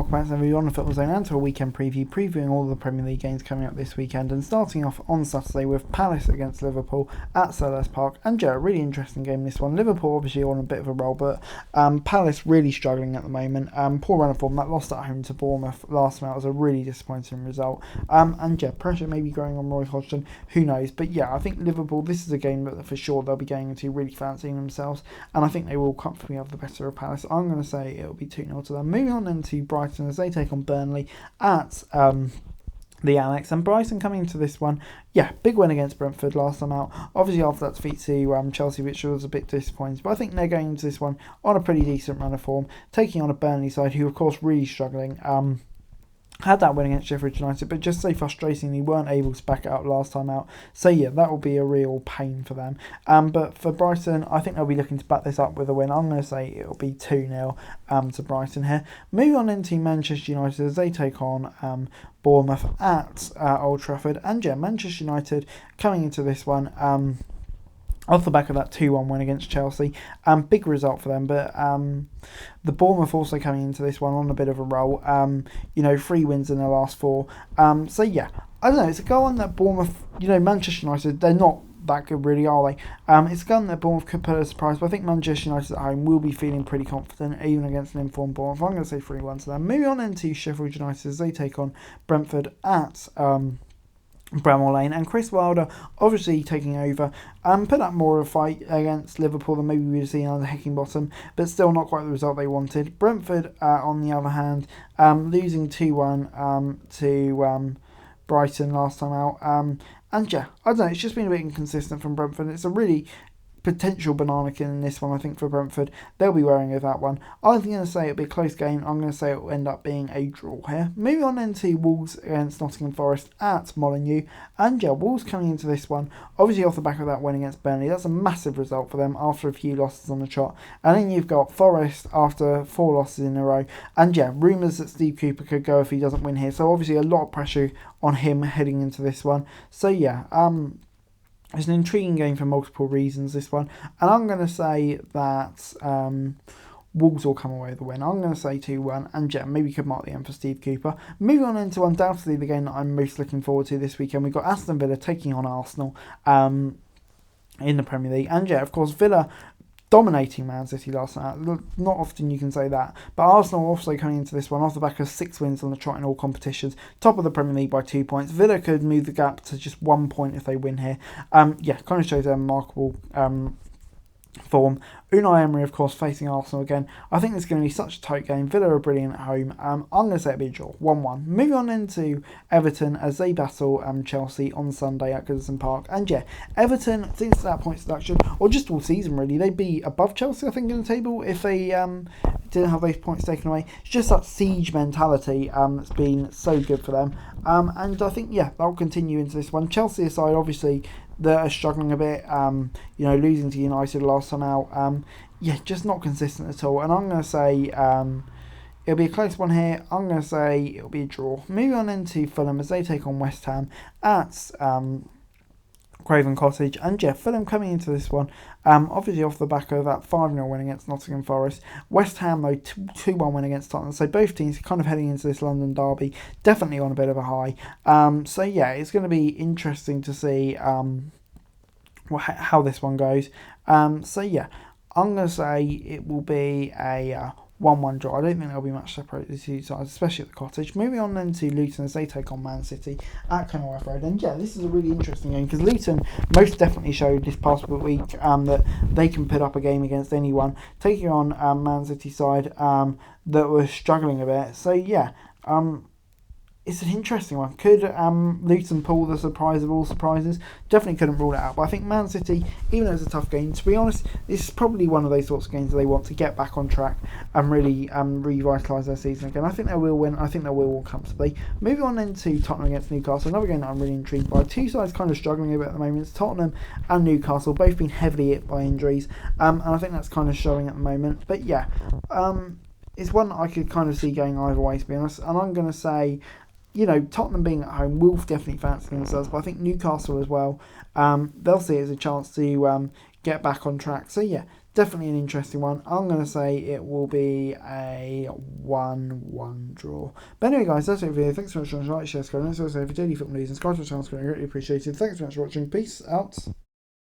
welcome back to the video on the Football Zone and to a weekend previewing all the Premier League games coming up this weekend, and starting off on Saturday with Palace against Liverpool at Selhurst Park. And a really interesting game this one. Liverpool obviously on a bit of a roll, but Palace really struggling at the moment. Poor run of form. That lost at home to Bournemouth last night was a really disappointing result. Pressure maybe growing on Roy Hodgson, who knows. But yeah, I think Liverpool, this is a game that for sure they'll be going into really fancying themselves, and I think they will comfortably have the better of Palace. I'm going to say it'll be 2-0 to them. Moving on into Brighton as they take on Burnley at the Alex, and Brighton coming into this one, big win against Brentford last time out. Obviously after that defeat to Chelsea, which was a bit disappointing, but I think they're going into this one on a pretty decent run of form, taking on a Burnley side who of course really struggling. Had that win against Sheffield United, but just so frustratingly weren't able to back it up last time out. So yeah, that will be a real pain for them. But for Brighton, I think they'll be looking to back this up with a win. I'm going to say it'll be 2-0 to Brighton here. Moving on into Manchester United as they take on Bournemouth at Old Trafford. And Manchester United coming into this one off the back of that 2-1 win against Chelsea. Big result for them, but the Bournemouth also coming into this one on a bit of a roll. 3 wins in their last 4. I don't know, it's a goal on that Bournemouth, Manchester United, they're not that good really, are they? It's a gun that Bournemouth could put a surprise, but I think Manchester United at home will be feeling pretty confident, even against an informed Bournemouth. I'm going to say 3-1 to them. Moving on into Sheffield United as they take on Brentford at Bramall Lane, and Chris Wilder obviously taking over, put up more of a fight against Liverpool than maybe we'd have seen under Heckingbottom, but still not quite the result they wanted. Brentford, on the other hand, losing 2-1 to Brighton last time out, I don't know, it's just been a bit inconsistent from Brentford. It's a really potential banana kin in this one, I think, for Brentford. They'll be wearing of that one. I'm going to say it'll be a close game. I'm going to say it will end up being a draw here. Moving on into Wolves against Nottingham Forest at Molineux. And Wolves coming into this one, obviously off the back of that win against Burnley. That's a massive result for them after a few losses on the trot. And then you've got Forest after 4 losses in a row. And rumours that Steve Cooper could go if he doesn't win here. So obviously a lot of pressure on him heading into this one. So it's an intriguing game for multiple reasons, this one. And I'm going to say that Wolves will come away with the win. I'm going to say 2-1, and maybe could mark the end for Steve Cooper. Moving on into undoubtedly the game that I'm most looking forward to this weekend. We've got Aston Villa taking on Arsenal in the Premier League. And of course, Villa dominating Man City last night. Not often you can say that. But Arsenal also coming into this one off the back of 6 wins on the trot in all competitions. Top of the Premier League by 2 points. Villa could move the gap to just 1 point if they win here. Kind of shows their remarkable form. Unai Emery, of course, facing Arsenal again. I think it's going to be such a tight game. Villa are brilliant at home. I'm going to say it'll be a draw, 1-1. Moving on into Everton as they battle Chelsea on Sunday at Goodison Park. And Everton, since that point deduction, or just all season really, they'd be above Chelsea, I think, in the table if they didn't have those points taken away. It's just that siege mentality that's been so good for them. And I think, that'll continue into this one. Chelsea aside, obviously, they're struggling a bit, losing to United last time out. Just not consistent at all. And I'm going to say it'll be a close one here. I'm going to say it'll be a draw. Moving on into Fulham as they take on West Ham at Craven Cottage. And Fulham coming into this one, obviously off the back of that 5-0 win against Nottingham Forest. West Ham, though, 2-1 win against Tottenham. So both teams kind of heading into this London derby, definitely on a bit of a high. It's going to be interesting to see how this one goes. I'm going to say it will be a 1-1 draw. I don't think there'll be much separate the two sides, especially at the Cottage. Moving on then to Luton as they take on Man City at Kenilworth Road. And this is a really interesting game because Luton most definitely showed this past week that they can put up a game against anyone, taking on Man City side that was struggling a bit. So it's an interesting one. Could Luton pull the surprise of all surprises? Definitely couldn't rule it out. But I think Man City, even though it's a tough game, to be honest, this is probably one of those sorts of games that they want to get back on track and really revitalise their season again. I think they will win. I think they will win comfortably. Moving on into Tottenham against Newcastle, another game that I'm really intrigued by. Two sides kind of struggling a bit at the moment. It's Tottenham and Newcastle, both been heavily hit by injuries. And I think that's kind of showing at the moment. But it's one that I could kind of see going either way, to be honest. And I'm going to say, Tottenham being at home will definitely fancy themselves, but I think Newcastle as well, they'll see it as a chance to get back on track. So definitely an interesting one. I'm going to say it will be a 1-1 draw. But anyway, guys, that's it for the video. Thanks so much for watching. Like, share, subscribe, and also for daily football news and Sky Channel, greatly appreciated. Thanks so much for watching. Peace out.